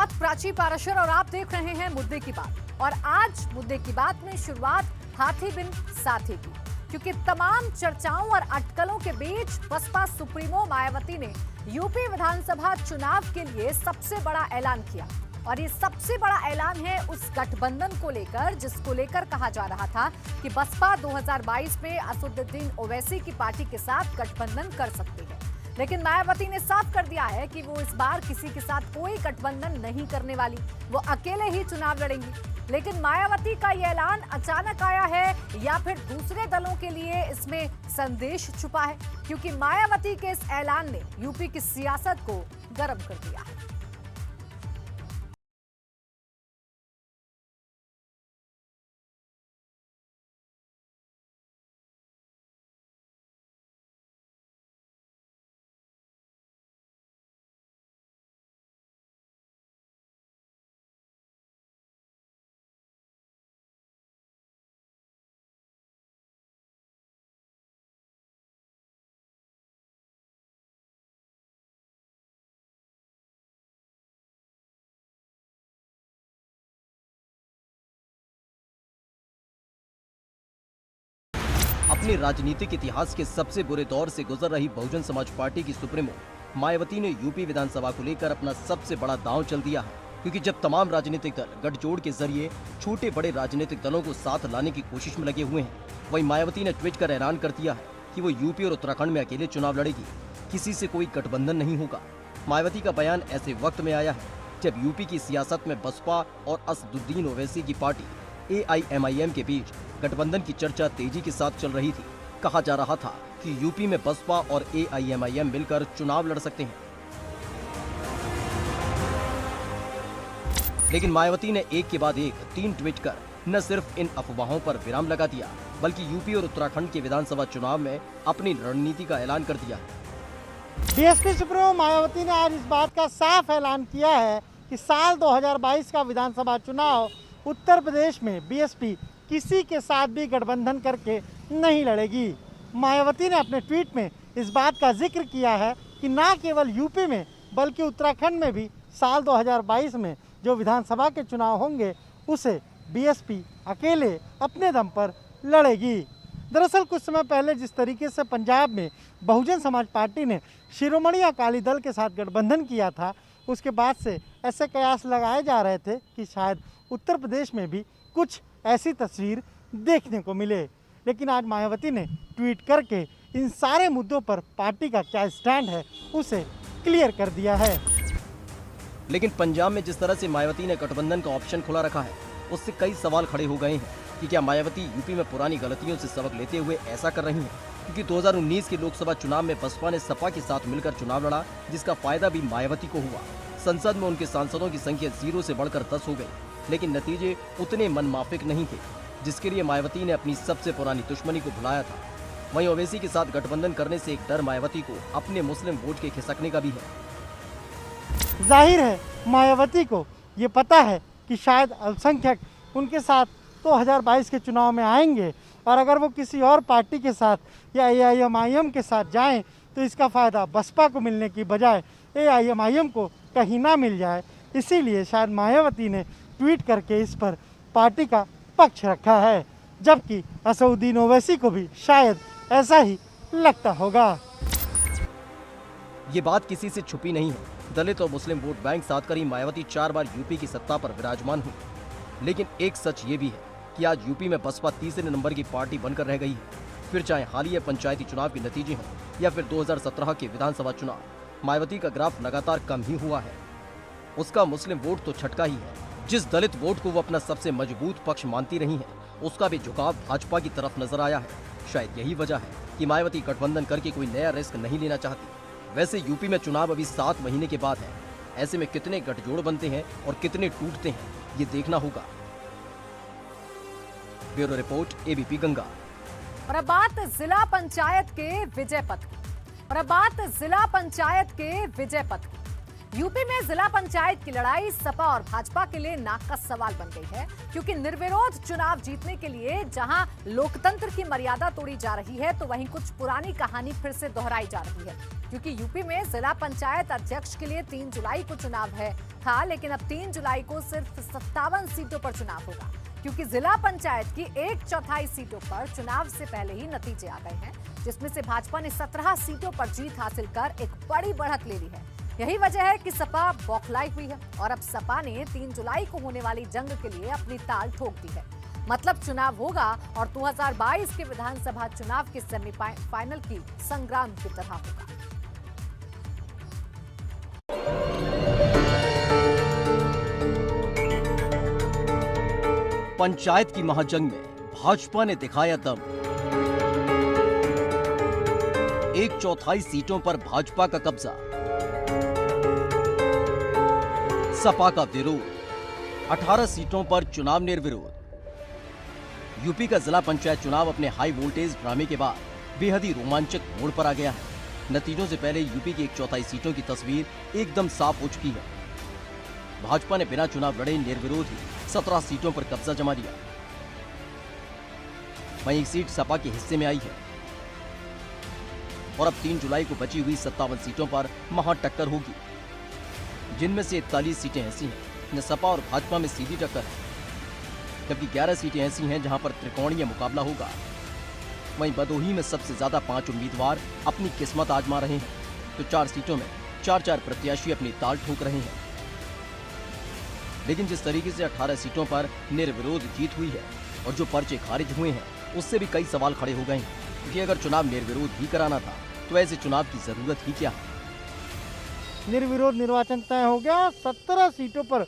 साथ प्राची पाराशर और आप देख रहे हैं मुद्दे की बात। और आज मुद्दे की बात में शुरुआत हाथी बिन साथी की, क्योंकि तमाम चर्चाओं और अटकलों के बीच बसपा सुप्रीमो मायावती ने यूपी विधानसभा चुनाव के लिए सबसे बड़ा ऐलान किया। और ये सबसे बड़ा ऐलान है उस गठबंधन को लेकर जिसको लेकर कहा जा रहा था कि बसपा 2022 में असदुद्दीन ओवैसी की पार्टी के साथ गठबंधन कर सकती है। लेकिन मायावती ने साफ कर दिया है कि वो इस बार किसी के साथ कोई गठबंधन नहीं करने वाली, वो अकेले ही चुनाव लड़ेंगी। लेकिन मायावती का ये ऐलान अचानक आया है या फिर दूसरे दलों के लिए इसमें संदेश छुपा है, क्योंकि मायावती के इस ऐलान ने यूपी की सियासत को गर्म कर दिया है। अपने राजनीतिक इतिहास के सबसे बुरे दौर से गुजर रही बहुजन समाज पार्टी की सुप्रीमो मायावती ने यूपी विधानसभा को लेकर अपना सबसे बड़ा दांव चल दिया है, क्योंकि जब तमाम राजनीतिक दल गठजोड़ के जरिए छोटे बड़े राजनीतिक दलों को साथ लाने की कोशिश में लगे हुए हैं, वहीं मायावती ने ट्वीट कर ऐलान कर दिया है कि वो यूपी और उत्तराखंड में अकेले चुनाव लड़ेगी, किसी से कोई गठबंधन नहीं होगा। मायावती का बयान ऐसे वक्त में आया है जब यूपी की सियासत में बसपा और असदुद्दीन ओवैसी की पार्टी AIMIM के बीच गठबंधन की चर्चा तेजी के साथ चल रही थी। कहा जा रहा था कि यूपी में बसपा और AIMIM मिलकर चुनाव लड़ सकते हैं। लेकिन मायावती ने एक के बाद एक 3 ट्वीट कर न सिर्फ इन अफवाहों पर विराम लगा दिया, बल्कि यूपी और उत्तराखंड के विधानसभा चुनाव में अपनी रणनीति का ऐलान कर दिया। BSP सुप्रीमो मायावती ने आज इस बात का साफ ऐलान किया है कि साल 2022 का विधानसभा चुनाव उत्तर प्रदेश में BSP किसी के साथ भी गठबंधन करके नहीं लड़ेगी। मायावती ने अपने ट्वीट में इस बात का जिक्र किया है कि न केवल यूपी में बल्कि उत्तराखंड में भी साल 2022 में जो विधानसभा के चुनाव होंगे उसे BSP अकेले अपने दम पर लड़ेगी। दरअसल कुछ समय पहले जिस तरीके से पंजाब में बहुजन समाज पार्टी ने शिरोमणि अकाली दल के साथ गठबंधन किया था, उसके बाद से ऐसे कयास लगाए जा रहे थे कि शायद उत्तर प्रदेश में भी कुछ ऐसी तस्वीर देखने को मिले। लेकिन आज मायावती ने ट्वीट करके इन सारे मुद्दों पर पार्टी का क्या स्टैंड है उसे क्लियर कर दिया है। लेकिन पंजाब में जिस तरह से मायावती ने गठबंधन का ऑप्शन खुला रखा है, उससे कई सवाल खड़े हो गए हैं कि क्या मायावती यूपी में पुरानी गलतियों से सबक लेते हुए ऐसा कर रही हैं? क्योंकि 2019 के लोकसभा चुनाव में बसपा ने सपा के साथ मिलकर चुनाव लड़ा, जिसका फायदा भी मायावती को हुआ। संसद में उनके सांसदों की संख्या 0 से बढ़कर 10 हो गई, लेकिन नतीजे उतने मनमाफिक नहीं थे, जिसके लिए मायावती ने अपनी सबसे पुरानी दुश्मनी को भुलाया था। वहीं ओवैसी के साथ गठबंधन करने से एक डर मायावती को अपने मुस्लिम वोट के खिसकने का भी है। जाहिर है मायावती को ये पता है कि शायद अल्पसंख्यक उनके साथ 2022 के चुनाव में आएंगे, और अगर वो किसी और पार्टी के साथ या AIMIM के साथ जाएं तो इसका फ़ायदा बसपा को मिलने की बजाय AIMIM को कहीं ना मिल जाए। इसीलिए शायद मायावती ने ट्वीट करके इस पर पार्टी का पक्ष रखा है, जबकि असदुद्दीन ओवैसी को भी शायद ऐसा ही लगता होगा। ये बात किसी से छुपी नहीं है। दलित और मुस्लिम वोट बैंक साथ कर ही मायावती 4 बार यूपी की सत्ता पर विराजमान हुई। लेकिन एक सच ये भी है कि आज यूपी में बसपा तीसरे नंबर की पार्टी बनकर रह गई है। फिर चाहे हालिया पंचायती चुनाव के नतीजे हों या फिर 2017 के विधानसभा चुनाव, मायावती का ग्राफ लगातार कम ही हुआ है। उसका मुस्लिम वोट तो छटका ही है। जिस दलित वोट को वो अपना सबसे मजबूत पक्ष मानती रही है, उसका भी झुकाव भाजपा की तरफ नजर आया है। शायद यही वजह है कि मायावती गठबंधन करके कोई नया रिस्क नहीं लेना चाहती। वैसे यूपी में चुनाव अभी 7 महीने के बाद है। ऐसे में कितने गठजोड़ बनते हैं और कितने टूटते हैं, ये देखना होगा। Bureau report ABP Ganga. और अब बात जिला पंचायत के विजय पथ की। यूपी में जिला पंचायत की लड़ाई सपा और भाजपा के लिए नाक का सवाल बन गई है, क्योंकि निर्विरोध चुनाव जीतने के लिए जहां लोकतंत्र की मर्यादा तोड़ी जा रही है, तो वहीं कुछ पुरानी कहानी फिर से दोहराई जा रही है। क्योंकि यूपी में जिला पंचायत अध्यक्ष के लिए 3 जुलाई को चुनाव था, लेकिन अब 3 जुलाई को सिर्फ 57 सीटों पर चुनाव होगा, क्योंकि जिला पंचायत की 1/4 सीटों पर चुनाव से पहले ही नतीजे आ गए हैं, जिसमें से भाजपा ने 17 सीटों पर जीत हासिल कर एक बड़ी बढ़त ले ली है। यही वजह है कि सपा बौखलाई हुई है और अब सपा ने 3 जुलाई को होने वाली जंग के लिए अपनी ताल ठोक दी है। मतलब चुनाव होगा और 2022 के विधानसभा चुनाव के सेमीफाइनल की संग्राम की तरह होगा। पंचायत की महाजंग में भाजपा ने दिखाया दम। 1/4 सीटों पर भाजपा का कब्जा। सपा का विरोध। 18 सीटों पर चुनाव निर्विरोध। यूपी का जिला पंचायत चुनाव अपने हाई वोल्टेज ड्रामे के बाद बेहद ही रोमांचक मोड़ पर आ गया है। नतीजों से पहले यूपी की 1/4 सीटों की तस्वीर एकदम साफ हो चुकी है। भाजपा ने बिना चुनाव लड़े निर्विरोध ही 17 सीटों पर कब्जा जमा लिया। वहीं एक सीट सपा के हिस्से में आई है और अब 3 जुलाई को बची हुई 57 सीटों पर महाटक्कर होगी, जिनमें से 41 सीटें ऐसी हैं जिनमें सपा और भाजपा में सीधी टक्कर है, जबकि 11 सीटें ऐसी हैं जहां पर त्रिकोणीय मुकाबला होगा। वहीं भदोही में सबसे ज्यादा 5 उम्मीदवार अपनी किस्मत आजमा रहे हैं, तो 4 सीटों में 4-4 प्रत्याशी अपनी ताल ठोक रहे हैं। लेकिन जिस तरीके से 18 सीटों पर निर्विरोध जीत हुई है और जो पर्चे खारिज हुए हैं, उससे भी कई सवाल खड़े हो गए हैं, क्योंकि अगर चुनाव निर्विरोध ही कराना था तो ऐसे चुनाव की जरूरत ही क्या है। निर्विरोध निर्वाचन तय हो गया और 17 सीटों पर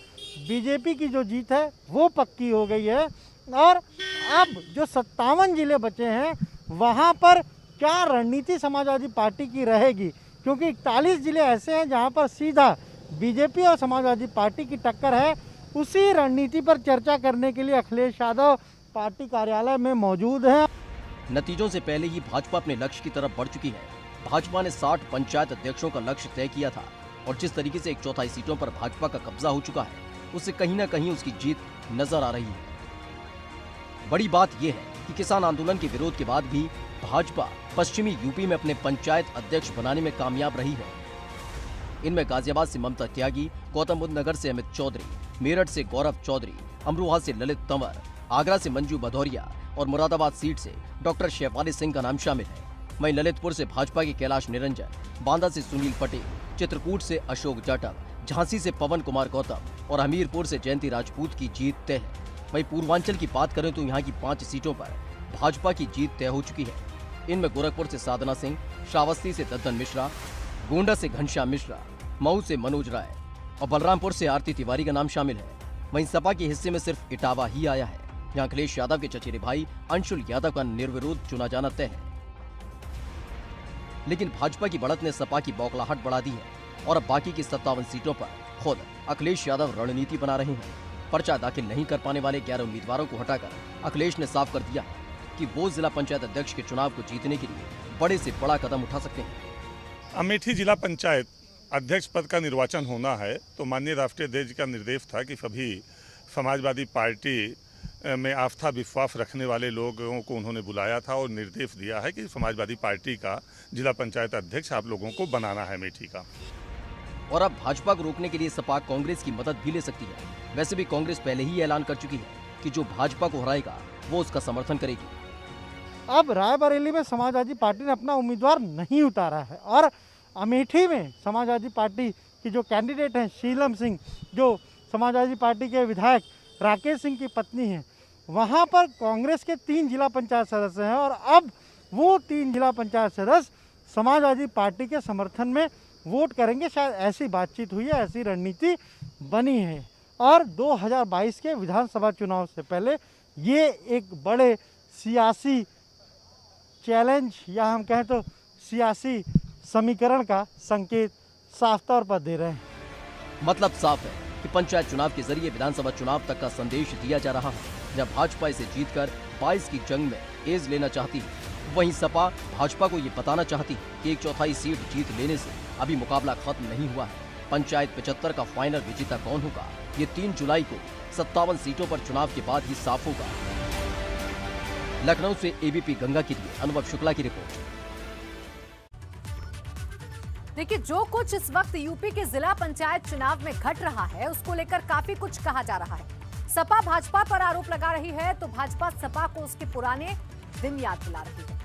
बीजेपी की जो जीत है वो पक्की हो गई है। और अब जो 57 जिले बचे हैं वहां पर क्या रणनीति समाजवादी पार्टी की रहेगी, क्योंकि 41 जिले ऐसे हैं जहां पर सीधा बीजेपी और समाजवादी पार्टी की टक्कर है। उसी रणनीति पर चर्चा करने के लिए अखिलेश यादव पार्टी कार्यालय में मौजूद हैं। नतीजों से पहले ही भाजपा अपने लक्ष्य की तरफ बढ़ चुकी है। भाजपा ने 60 पंचायत अध्यक्षों का लक्ष्य तय किया था और जिस तरीके से 1/4 सीटों पर भाजपा का कब्जा हो चुका है, उससे कहीं ना कहीं उसकी जीत नजर आ रही है। बड़ी बात यह है कि किसान आंदोलन के विरोध के बाद भी भाजपा पश्चिमी यूपी में अपने पंचायत अध्यक्ष बनाने में कामयाब रही है। इनमें गाजियाबाद से ममता त्यागी, गौतम बुद्ध नगर से अमित चौधरी, मेरठ से गौरव चौधरी, अमरोहा से ललित तंवर, आगरा से मंजू भदौरिया और मुरादाबाद सीट से डॉक्टर शेफाली सिंह का नाम शामिल है। वहीं ललितपुर से भाजपा के कैलाश निरंजन, बांदा से सुनील पटेल, चित्रकूट से अशोक जाटव, झांसी से पवन कुमार गौतम और हमीरपुर से जयंती राजपूत की जीत तय है। वहीं पूर्वांचल की बात करें तो यहाँ की 5 सीटों पर भाजपा की जीत तय हो चुकी है। इनमें गोरखपुर से साधना सिंह, श्रावस्ती से दद्दन मिश्रा, गोंडा से घनश्याम मिश्रा, मऊ से मनोज राय और बलरामपुर से आरती तिवारी का नाम शामिल है। वहीं सपा के हिस्से में सिर्फ इटावा ही आया है, जहाँ अखिलेश यादव के चचेरे भाई अंशुल यादव का निर्विरोध चुना जाना तय है। लेकिन भाजपा की बढ़त ने सपा की बौखलाहट बढ़ा दी है और अब बाकी की 57 सीटों पर खुद अखिलेश यादव रणनीति बना रहे हैं। पर्चा दाखिल नहीं कर पाने वाले 11 उम्मीदवारों को हटाकर अखिलेश ने साफ कर दिया कि वो जिला पंचायत अध्यक्ष के चुनाव को जीतने के लिए बड़े से बड़ा कदम उठा सकते हैं। अमेठी जिला पंचायत अध्यक्ष पद का निर्वाचन होना है, तो माननीय राष्ट्रीय अध्यक्ष का निर्देश था कि सभी समाजवादी पार्टी में आस्था विश्वास रखने वाले लोगों को उन्होंने बुलाया था और निर्देश दिया है कि समाजवादी पार्टी का जिला पंचायत अध्यक्ष आप लोगों को बनाना है अमेठी का। और अब भाजपा को रोकने के लिए सपा कांग्रेस की मदद भी ले सकती है। वैसे भी कांग्रेस पहले ही ऐलान कर चुकी है कि जो भाजपा को हराएगा वो उसका समर्थन करेगी। अब रायबरेली में समाजवादी पार्टी ने अपना उम्मीदवार नहीं उतारा है और अमेठी में समाजवादी पार्टी की जो कैंडिडेट हैं शीलम सिंह, जो समाजवादी पार्टी के विधायक राकेश सिंह की पत्नी हैं, वहाँ पर कांग्रेस के 3 जिला पंचायत सदस्य हैं और अब वो 3 जिला पंचायत सदस्य समाजवादी पार्टी के समर्थन में वोट करेंगे। शायद ऐसी बातचीत हुई है, ऐसी रणनीति बनी है और 2022 के विधानसभा चुनाव से पहले ये एक बड़े सियासी चैलेंज या हम कहें तो सियासी समीकरण का संकेत साफ तौर पर दे रहे हैं। मतलब साफ है कि पंचायत चुनाव के जरिए विधानसभा चुनाव तक का संदेश दिया जा रहा है। जब भाजपा इसे जीतकर 22 की जंग में एज लेना चाहती है, वहीं सपा भाजपा को ये बताना चाहती है कि 1/4 सीट जीत लेने से अभी मुकाबला खत्म नहीं हुआ है पंचायत 75 का फाइनल विजेता कौन होगा, ये 3 जुलाई को 57 सीटों पर चुनाव के बाद ही साफ होगा। लखनऊ से एबीपी गंगा के लिए अनुभव शुक्ला की रिपोर्ट। देखिए, जो कुछ इस वक्त यूपी के जिला पंचायत चुनाव में घट रहा है, उसको लेकर काफी कुछ कहा जा रहा है। सपा भाजपा पर आरोप लगा रही है तो भाजपा सपा को उसके पुराने दिन याद दिला रही है।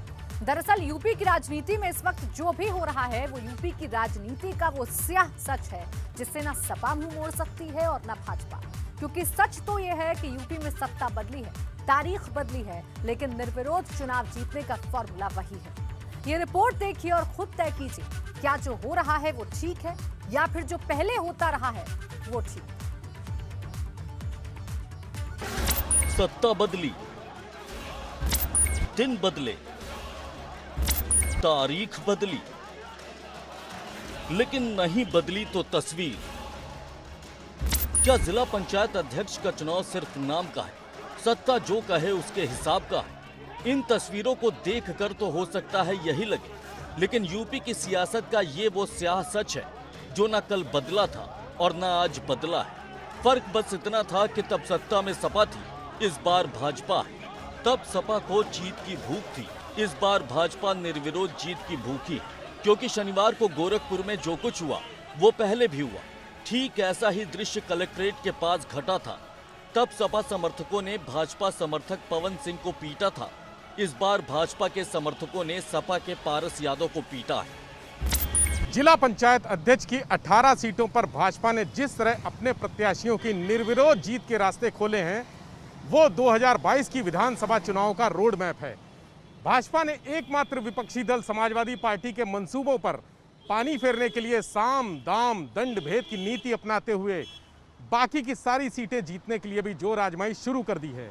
दरअसल यूपी की राजनीति में इस वक्त जो भी हो रहा है वो यूपी की राजनीति का वो स्याह सच है जिससे ना सपा मुंह मोड़ सकती है और ना भाजपा। क्योंकि सच तो ये है कि यूपी में सत्ता बदली है, तारीख बदली है, लेकिन निर्विरोध चुनाव जीतने का फॉर्मूला वही है। ये रिपोर्ट देखिए और खुद तय कीजिए, क्या जो हो रहा है वो ठीक है या फिर जो पहले होता रहा है वो ठीक। सत्ता बदली, दिन बदले, तारीख बदली, लेकिन नहीं बदली तो तस्वीर। क्या जिला पंचायत अध्यक्ष का चुनाव सिर्फ नाम का है? सत्ता जो कहे उसके हिसाब का है। इन तस्वीरों को देखकर तो हो सकता है यही लगे, लेकिन यूपी की सियासत का ये वो स्याह सच है जो ना कल बदला था और ना आज बदला है। फर्क बस इतना था कि तब सत्ता में सपा थी, इस बार भाजपा है। तब सपा को जीत की भूख थी, इस बार भाजपा निर्विरोध जीत की भूखी है। क्योंकि शनिवार को गोरखपुर में जो कुछ हुआ वो पहले भी हुआ। ठीक ऐसा ही दृश्य कलेक्ट्रेट के पास घटा था। तब सपा समर्थकों ने भाजपा समर्थक पवन सिंह को पीटा था। इस बार भाजपा के समर्थकों ने सपा के पारस यादव को पीटा है। जिला पंचायत अध्यक्ष की 18 सीटों पर भाजपा ने जिस तरह अपने प्रत्याशियों की निर्विरोध जीत के रास्ते खोले हैं, वो 2022 की विधानसभा चुनाव का रोड मैप है। भाजपा ने एकमात्र विपक्षी दल समाजवादी पार्टी के मंसूबों पर पानी फेरने के लिए साम दाम दंड भेद की नीति अपनाते हुए बाकी की सारी सीटें जीतने के लिए भी जोर आजमाइश शुरू कर दी है।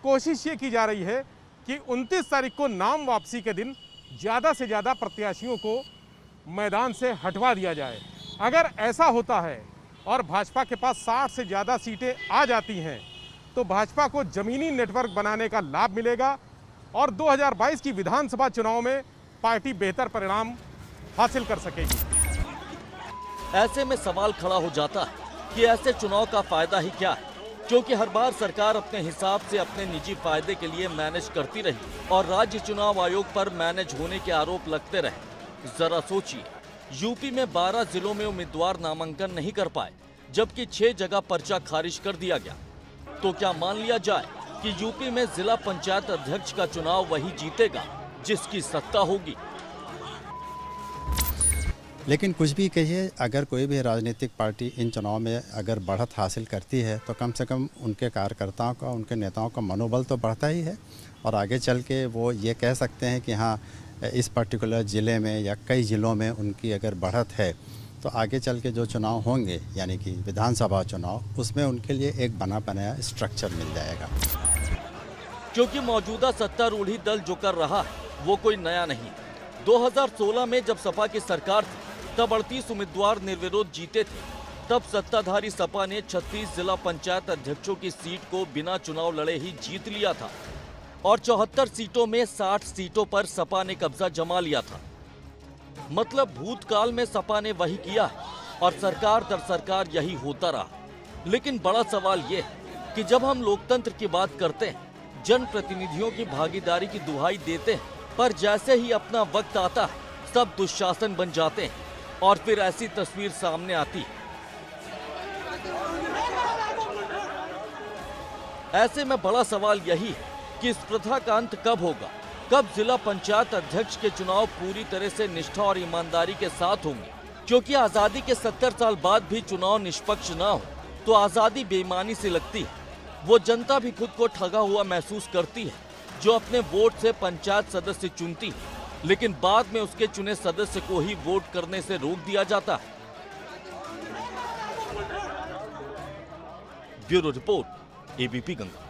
कोशिश ये की जा रही है कि 29 तारीख को नाम वापसी के दिन ज़्यादा से ज़्यादा प्रत्याशियों को मैदान से हटवा दिया जाए। अगर ऐसा होता है और भाजपा के पास 60 से ज़्यादा सीटें आ जाती हैं तो भाजपा को जमीनी नेटवर्क बनाने का लाभ मिलेगा और 2022 की विधानसभा चुनाव में पार्टी बेहतर परिणाम हासिल कर सकेगी। ऐसे में सवाल खड़ा हो जाता है कि ऐसे चुनाव का फायदा ही क्या है, क्योंकि हर बार सरकार अपने हिसाब से अपने निजी फायदे के लिए मैनेज करती रही और राज्य चुनाव आयोग पर मैनेज होने के आरोप लगते रहे। जरा सोचिए, यूपी में 12 जिलों में उम्मीदवार नामांकन नहीं कर पाए, जबकि 6 जगह पर्चा खारिज कर दिया गया। तो क्या मान लिया जाए कि यूपी में जिला पंचायत अध्यक्ष का चुनाव वही जीतेगा जिसकी सत्ता होगी? लेकिन कुछ भी कहिए, अगर कोई भी राजनीतिक पार्टी इन चुनाव में अगर बढ़त हासिल करती है तो कम से कम उनके कार्यकर्ताओं का, उनके नेताओं का मनोबल तो बढ़ता ही है और आगे चल के वो ये कह सकते हैं कि हाँ, इस पर्टिकुलर ज़िले में या कई ज़िलों में उनकी अगर बढ़त है तो आगे चल के जो चुनाव होंगे, यानी कि विधानसभा चुनाव, उसमें उनके लिए एक बना बनाया स्ट्रक्चर मिल जाएगा। क्योंकि मौजूदा सत्तारूढ़ी दल जो कर रहा है वो कोई नया नहीं। 2016 में जब सपा की सरकार थी तब 38 उम्मीदवार निर्विरोध जीते थे। तब सत्ताधारी सपा ने 36 जिला पंचायत अध्यक्षों की सीट को बिना चुनाव लड़े ही जीत लिया था और 74 सीटों में 60 सीटों पर सपा ने कब्जा जमा लिया था। मतलब भूतकाल में सपा ने वही किया है और सरकार दर सरकार यही होता रहा। लेकिन बड़ा सवाल ये है कि जब हम लोकतंत्र की बात करते हैं, जनप्रतिनिधियों की भागीदारी की दुहाई देते हैं, पर जैसे ही अपना वक्त आता है सब दुशासन बन जाते हैं और फिर ऐसी तस्वीर सामने आती है। ऐसे में बड़ा सवाल यही है कि इस प्रथा का अंत कब होगा, कब जिला पंचायत अध्यक्ष के चुनाव पूरी तरह से निष्ठा और ईमानदारी के साथ होंगे। क्योंकि आजादी के 70 साल बाद भी चुनाव निष्पक्ष ना हो तो आजादी बेईमानी से लगती है। वो जनता भी खुद को ठगा हुआ महसूस करती है जो अपने वोट से पंचायत सदस्य चुनती है, लेकिन बाद में उसके चुने सदस्य को ही वोट करने से रोक दिया जाता है। Bureau report, ABP Ganga.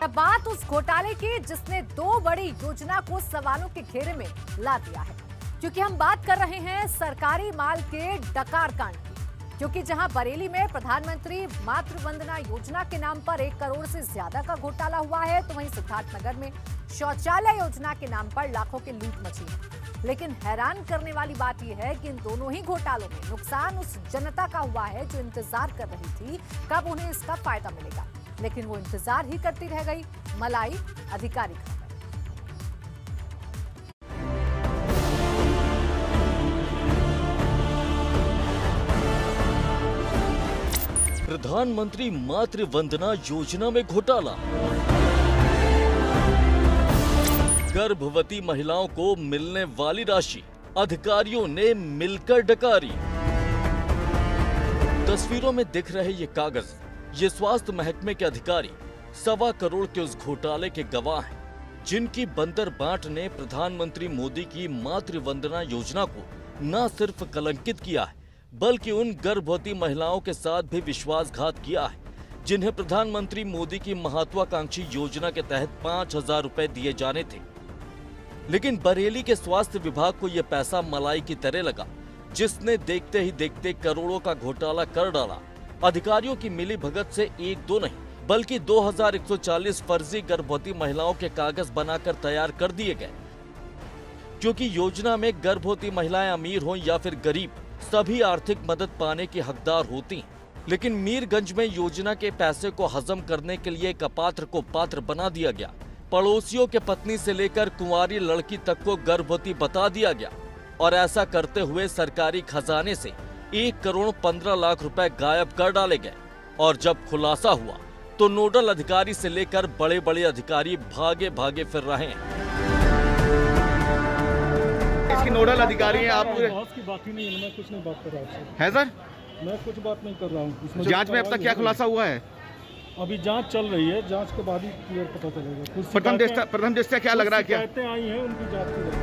बात उस घोटाले की जिसने 2 बड़ी योजना को सवालों के घेरे में ला दिया है, क्योंकि हम बात कर रहे हैं सरकारी माल के डकार कांड की। क्योंकि जहां बरेली में प्रधानमंत्री मातृ वंदना योजना के नाम पर 1 करोड़ से ज्यादा का घोटाला हुआ है, तो वहीं सिद्धार्थनगर में शौचालय योजना के नाम पर लाखों की लूट मची है। लेकिन हैरान करने वाली बात यह है कि इन दोनों ही घोटालों में नुकसान उस जनता का हुआ है जो इंतजार कर रही थी कब उन्हें इसका फायदा मिलेगा, लेकिन वो इंतजार ही करती रह गई। मलाई अधिकारी खा गए। प्रधानमंत्री मातृ वंदना योजना में घोटाला, गर्भवती महिलाओं को मिलने वाली राशि अधिकारियों ने मिलकर डकारी। तस्वीरों में दिख रहे ये कागज, ये स्वास्थ्य महकमे के अधिकारी 1.25 करोड़ के उस घोटाले के गवाह हैं, जिनकी बंदरबाट ने प्रधानमंत्री मोदी की मातृ वंदना योजना को न सिर्फ कलंकित किया है, बल्कि उन गर्भवती महिलाओं के साथ भी विश्वासघात किया है, जिन्हें प्रधानमंत्री मोदी की महत्वाकांक्षी योजना के तहत 5,000 रुपए दिए जाने थे। लेकिन बरेली के स्वास्थ्य विभाग को यह पैसा मलाई की तरह लगा, जिसने देखते ही देखते करोड़ों का घोटाला कर डाला। अधिकारियों की मिली भगत से 1-2 नहीं बल्कि 2140 फर्जी गर्भवती महिलाओं के कागज बनाकर तैयार कर दिए गए। क्योंकि योजना में गर्भवती महिलाएं अमीर हों या फिर गरीब, सभी आर्थिक मदद पाने की हकदार होती हैं। लेकिन मीरगंज में योजना के पैसे को हजम करने के लिए एक अपात्र को पात्र बना दिया गया। पड़ोसियों के पत्नी से लेकर कुंवारी लड़की तक को गर्भवती बता दिया गया और ऐसा करते हुए सरकारी खजाने से 1 करोड़ 15 लाख रुपए गायब कर डाले गए। और जब खुलासा हुआ तो नोडल अधिकारी से लेकर बड़े बड़े अधिकारी भागे भागे फिर रहे हैं। इसकी नोडल अधिकारी हैं आप? की बात ही नहीं है, मैं कुछ नहीं बात कर रहा हूँ है सर। मैं कुछ बात नहीं कर रहा हूँ। जांच में अब तक क्या खुलासा हुआ है? अभी जांच चल रही है, जांच के बाद ही क्लियर पता चलेगा। प्रथम दृष्टया क्या लग रहा है? क्या आई हैं उनकी जांच की जाएगी।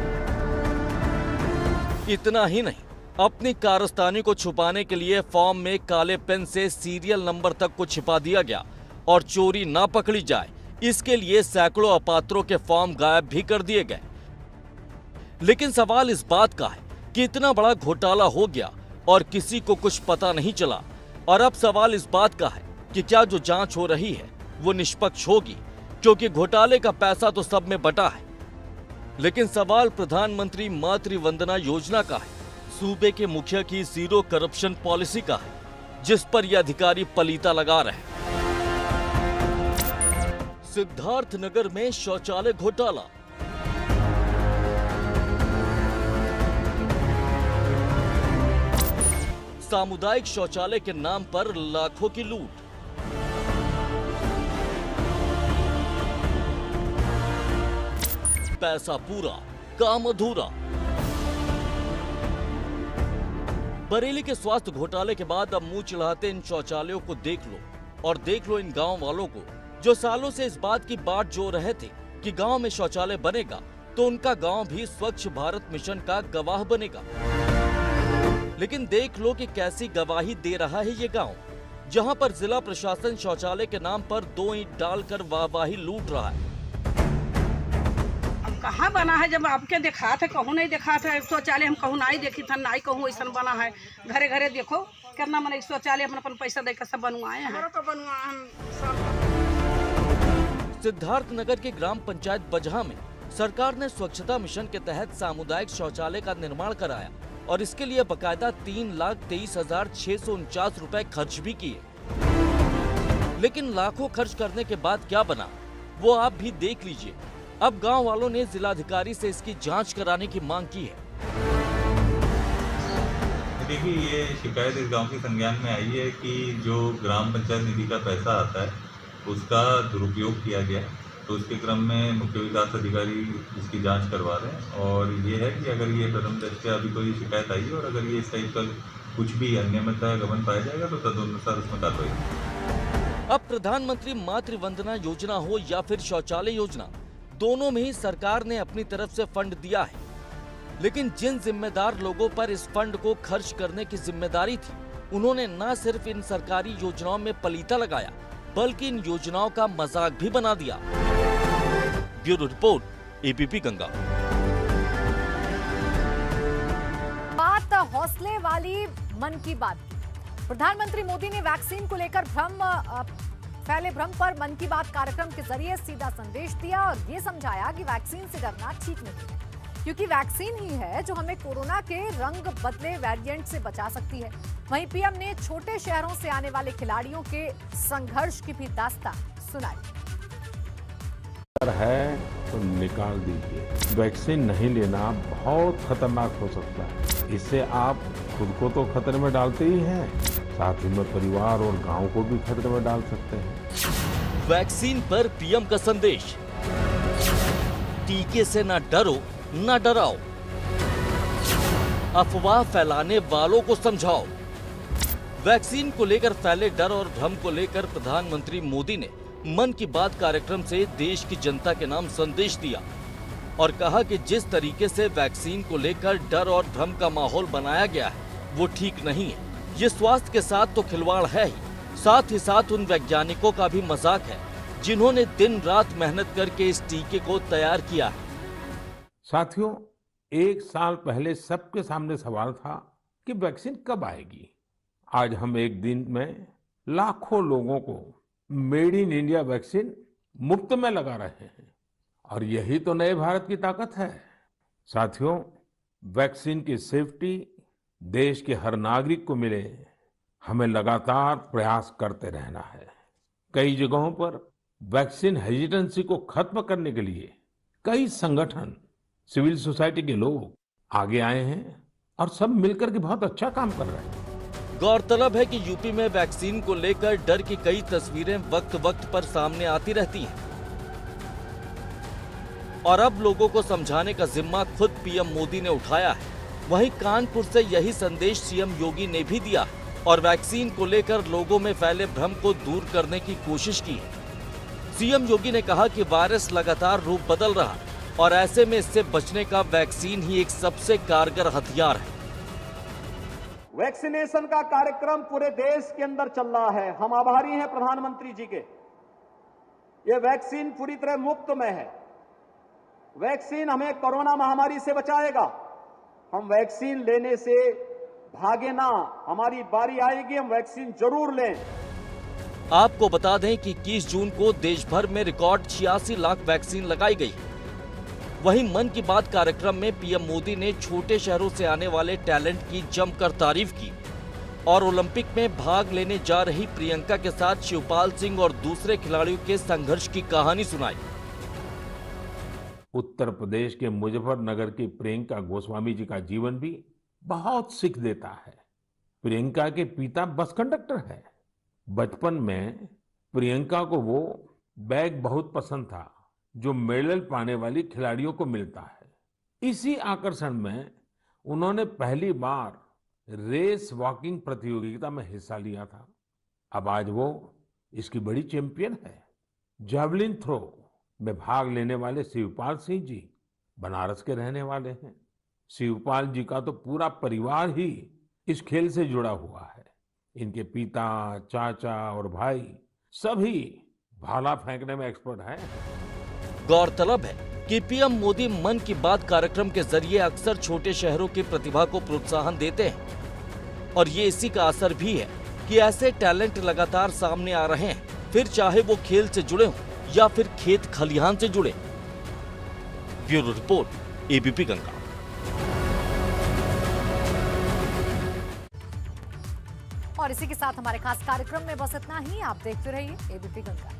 इतना ही नहीं, अपनी कारस्तानी को छुपाने के लिए फॉर्म में काले पेन से सीरियल नंबर तक को छिपा दिया गया और चोरी ना पकड़ी जाए, इसके लिए सैकड़ों अपात्रों के फॉर्म गायब भी कर दिए गए। लेकिन सवाल इस बात का है कि इतना बड़ा घोटाला हो गया और किसी को कुछ पता नहीं चला। और अब सवाल इस बात का है कि क्या जो जांच हो रही है वो निष्पक्ष होगी, क्योंकि घोटाले का पैसा तो सब में बटा है। लेकिन सवाल प्रधानमंत्री मातृ वंदना योजना का है, सूबे के मुखिया की जीरो करप्शन पॉलिसी का है, जिस पर ये अधिकारी पलीता लगा रहे हैं। सिद्धार्थनगर में शौचालय घोटाला, सामुदायिक शौचालय के नाम पर लाखों की लूट, पैसा पूरा काम अधूरा। बरेली के स्वास्थ्य घोटाले के बाद अब मुंह चिढ़ाते इन शौचालयों को देख लो और देख लो इन गांव वालों को जो सालों से इस बात की बाट जो रहे थे कि गांव में शौचालय बनेगा तो उनका गांव भी स्वच्छ भारत मिशन का गवाह बनेगा। लेकिन देख लो कि कैसी गवाही दे रहा है ये गांव, जहां पर जिला प्रशासन शौचालय के नाम पर 2 ईंट डालकर वाहवाही लूट रहा है। कहाँ बना है? जब आपके देखा था कहूँ नहीं देखा था शौचालय, हम कहूँ नहीं देखी था, नहीं कहूँ ऐसा बना है। घरे घरे देखो कितना मैंने शौचालय अपन पैसा देकर सब बनवाए हैं। सिद्धार्थनगर के ग्राम पंचायत बजहा में सरकार ने स्वच्छता मिशन के तहत सामुदायिक शौचालय का निर्माण कराया और इसके लिए बकायदा 3,23,649 रुपए खर्च भी किए। लेकिन लाखों खर्च करने के बाद क्या बना वो आप भी देख लीजिए। अब गांव वालों ने जिलाधिकारी से इसकी जांच कराने की मांग की है। देखिए, ये शिकायत इस गांव के संज्ञान में आई है कि जो ग्राम पंचायत निधि का पैसा आता है उसका दुरुपयोग किया गया, तो उसके क्रम में मुख्य विकास अधिकारी इसकी जांच करवा रहे हैं। और ये है कि अगर ये प्रथम दृष्टया अभी कोई शिकायत आई है और अगर ये इस टाइप का कुछ भी अनियमितता गमन पाया जाएगा तो तदनुसार उसमें कार्रवाई होगी। अब प्रधानमंत्री मातृ वंदना योजना हो या फिर शौचालय योजना, दोनों में ही सरकार ने अपनी तरफ से फंड दिया है। लेकिन जिन जिम्मेदार लोगों पर इस फंड को खर्च करने की जिम्मेदारी थी, उन्होंने न सिर्फ इन सरकारी योजनाओं में पलीता लगाया बल्कि इन योजनाओं का मजाक भी बना दिया। Bureau report, ABP Ganga. बात हौसले वाली मन की बात की। प्रधानमंत्री मोदी ने वैक्सीन को लेकर फैले भ्रम पर मन की बात कार्यक्रम के जरिए सीधा संदेश दिया और ये समझाया कि वैक्सीन से डरना ठीक नहीं है। क्योंकि वैक्सीन ही है जो हमें कोरोना के रंग बदले वेरिएंट से बचा सकती है। वहीं पीएम ने छोटे शहरों से आने वाले खिलाड़ियों के संघर्ष की भी दास्तान सुनाई। है तो निकाल दीजिए। वैक्सीन नहीं लेना बहुत खतरनाक हो सकता है। इससे आप खुद को तो खतरे में डालते ही हैं, साथ ही में परिवार और गांव को भी खतरे में डाल सकते हैं। वैक्सीन पर पीएम का संदेश, टीके से ना डरो ना डराओ, अफवाह फैलाने वालों को समझाओ। वैक्सीन को लेकर फैले डर और भ्रम को लेकर प्रधानमंत्री मोदी ने मन की बात कार्यक्रम से देश की जनता के नाम संदेश दिया और कहा कि जिस तरीके से वैक्सीन को लेकर डर और भ्रम का माहौल बनाया गया है वो ठीक नहीं है। ये स्वास्थ्य के साथ तो खिलवाड़ है ही, साथ ही साथ उन वैज्ञानिकों का भी मजाक है जिन्होंने दिन रात मेहनत करके इस टीके को तैयार किया है। साथियों, एक साल पहले सबके सामने सवाल था कि वैक्सीन कब आएगी। आज हम एक दिन में लाखों लोगों को मेड इन इंडिया वैक्सीन मुफ्त में लगा रहे हैं और यही तो नए भारत की ताकत है। साथियों, वैक्सीन की सेफ्टी देश के हर नागरिक को मिले, हमें लगातार प्रयास करते रहना है। कई जगहों पर वैक्सीन हेजिटेंसी को खत्म करने के लिए कई संगठन, सिविल सोसाइटी के लोग आगे आए हैं और सब मिलकर के बहुत अच्छा काम कर रहे हैं। गौरतलब है कि यूपी में वैक्सीन को लेकर डर की कई तस्वीरें वक्त वक्त पर सामने आती रहती हैं और अब लोगों को समझाने का जिम्मा खुद पीएम मोदी ने उठाया है। वहीं कानपुर से यही संदेश सीएम योगी ने भी दिया और वैक्सीन को लेकर लोगों में फैले भ्रम को दूर करने की कोशिश की है। सीएम योगी ने कहा कि वायरस लगातार रूप बदल रहा है और ऐसे में इससे बचने का वैक्सीन ही एक सबसे कारगर हथियार है। वैक्सीनेशन का कार्यक्रम पूरे देश के अंदर चल रहा है। हम आभारी हैं प्रधानमंत्री जी के। ये वैक्सीन पूरी तरह मुफ्त में है। वैक्सीन हमें कोरोना महामारी से बचाएगा। हम वैक्सीन लेने से भागे ना, हमारी बारी आएगी, हम वैक्सीन जरूर लें। आपको बता दें कि 21 जून को देश भर में रिकॉर्ड 86 लाख वैक्सीन लगाई गई। वहीं मन की बात कार्यक्रम में पीएम मोदी ने छोटे शहरों से आने वाले टैलेंट की जमकर तारीफ की और ओलंपिक में भाग लेने जा रही प्रियंका के साथ शिवपाल सिंह और दूसरे खिलाड़ियों के संघर्ष की कहानी सुनाई। उत्तर प्रदेश के मुजफ्फरनगर की प्रियंका गोस्वामी जी का जीवन भी बहुत सीख देता है। प्रियंका के पिता बस कंडक्टर है। बचपन में प्रियंका को वो बैग बहुत पसंद था जो मेडल पाने वाली खिलाड़ियों को मिलता है। इसी आकर्षण में उन्होंने पहली बार रेस वॉकिंग प्रतियोगिता में हिस्सा लिया था। अब आज वो इसकी बड़ी चैंपियन है। जैवलिन थ्रो में भाग लेने वाले शिवपाल सिंह जी बनारस के रहने वाले हैं। शिवपाल जी का तो पूरा परिवार ही इस खेल से जुड़ा हुआ है। इनके पिता, चाचा और भाई सभी भाला फेंकने में एक्सपर्ट हैं। गौरतलब है कि पीएम मोदी मन की बात कार्यक्रम के जरिए अक्सर छोटे शहरों की प्रतिभा को प्रोत्साहन देते हैं और ये इसी का असर भी है कि ऐसे टैलेंट लगातार सामने आ रहे हैं, फिर चाहे वो खेल से जुड़े हों या फिर खेत खलिहान से जुड़े। Bureau report, ABP Ganga. और इसी के साथ हमारे खास कार्यक्रम में बस इतना ही। आप देखते रहिए एबीपी गंगा।